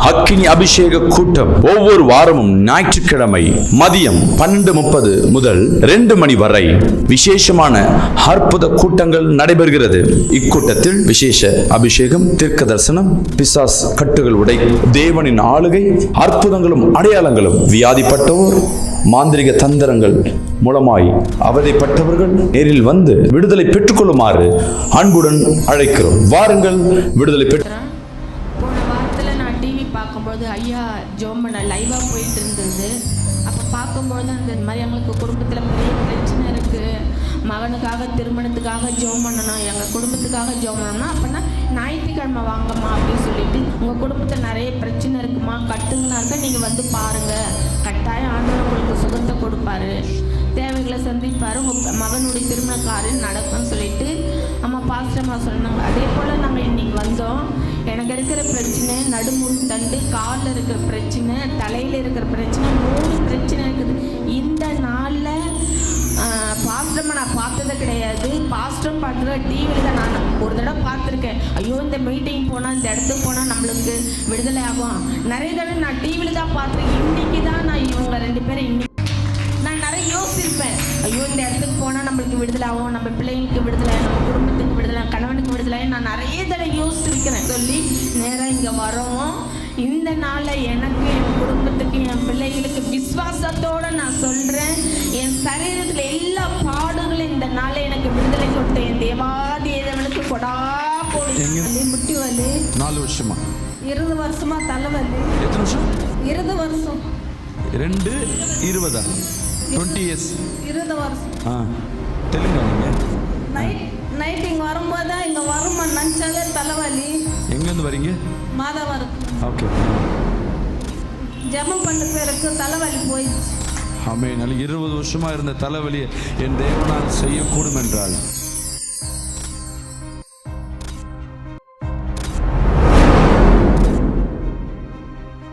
அக்கினி அபிஷேக கூட்டம் ஒவ்வொரு வாரமும் ஞாயிற்றுக்கிழமை மதியம் 12:30 முதல் 2 மணி வரை விசேஷமான அற்புத கூட்டங்கள் நடைபெறுகிறது. இக்கூட்டத்தில் விசேஷ அபிஷேகம், தீர்க்க தரிசனம், பிசாஸ் கட்டுகள் உடை, தேவனின் ஆளுகை, அற்புதங்களும் அடையாளங்களும், வியாதிப்பட்டோர், மாந்திரிக தந்திரங்கள் மூலமாய் அவதைப்பட்டவர்கள் நேரில் வந்து விடுதலை பெற்றுக்கொள்ளுமாறு அன்புடன் அழைக்கிறோம். வாருங்கள், விடுதலை பெற்று. போன வாரத்தில் நான் டிவி பார்க்கும்போது ஐயா ஜோம் பண்ண லைவாக போயிட்டு இருந்தது. அப்போ பார்க்கும்போது அந்த மாதிரி எங்களுக்கு குடும்பத்தில் பெரிய பிரச்சனை இருக்குது, மகனுக்காக திருமணத்துக்காக ஜோம் பண்ணணும், எங்கள் குடும்பத்துக்காக ஜோம் பண்ணணும்னா அப்படின்னா ஞாயிற்றுக்கிழமை வாங்கம்மா அப்படின்னு சொல்லிட்டு, உங்கள் குடும்பத்தில் நிறைய பிரச்சனை இருக்குமா, கட்டுங்கனாக்க நீங்கள் வந்து பாருங்கள், கட்டாயம் ஆண்டவர் உங்களுக்கு சுகத்தை கொடுப்பாரு, தேவைகளை சந்திப்பார், உங்கள் மகனுடைய திருமண காரியம் நடக்கும்னு சொல்லிட்டு அம்மா பாஸ்டம்மா சொன்னாங்க. அதே போல் நாங்கள் இன்றைக்கி வந்தோம். எனக்கு இருக்கிற பிரச்சனை நடுமுன் தண்டு, காலில் இருக்கிற பிரச்சனை, தலையில் இருக்கிற பிரச்சனை, 3 பிரச்சனை இருக்குது. இந்த நாளில் பாஸ்டம்மா நான் பார்த்தது கிடையாது. பாஸ்டம் பார்க்குற டிவியில் தான் நான் ஒரு தடவை பார்த்துருக்கேன். ஐயோ இந்த மீட்டிங் போனால், இந்த இடத்துக்கு போனால் நம்மளுக்கு விடுதலை ஆகும். நிறைய தடவை நான் டிவியில் தான் பார்த்துருக்கேன். இன்றைக்கி தான் நான் இவங்க 2 பேரும் நான் நிறைய யோசிச்சிருப்பேன். ஐயோ இந்த இடத்துக்கு போனால் நம்மளுக்கு விடுதலை ஆகும், நம்ம பிள்ளைங்களுக்கு விடுதலை, நம்ம குடும்பத்துக்கு விடுதலை, கணவனுக்கு விடுதலை, நான் நிறைய தடவை யோசிச்சிருக்கிறேன் சொல்லி நேராக இங்கே வரோம். இந்த நாளில் எனக்கு, என் குடும்பத்துக்கு, என் பிள்ளைகளுக்கு விசுவாசத்தோடு நான் சொல்கிறேன், என் சரீரத்தில் எல்லா பாடுகளும் இந்த நாளில் எனக்கு விடுதலை கொடுத்த என் தேவாதிதேவனுக்கு கொடா போடு. முட்டி வலி 4 வருஷமா, 20 வருஷமா தலைவலி. எத்தனை வருஷம்? 20 வருஷம். 2 20 20 இயர்ஸ். 20 வருஷம். தெலுங்கா நீங்கள்? நைட் இங்கே வரும்போது தான் இங்கே வருமா நினச்சாலே தலைவலி. எங்கேருந்து வரீங்க? மாதவரம். ஓகே. ஜெபம் பண்ண பேருக்கு தலைவலி போயிடுச்சு. ஆமென். 20 வருஷமாக இருந்த தலைவலியை என் தேவனால் செய்யக்கூடும் என்றால்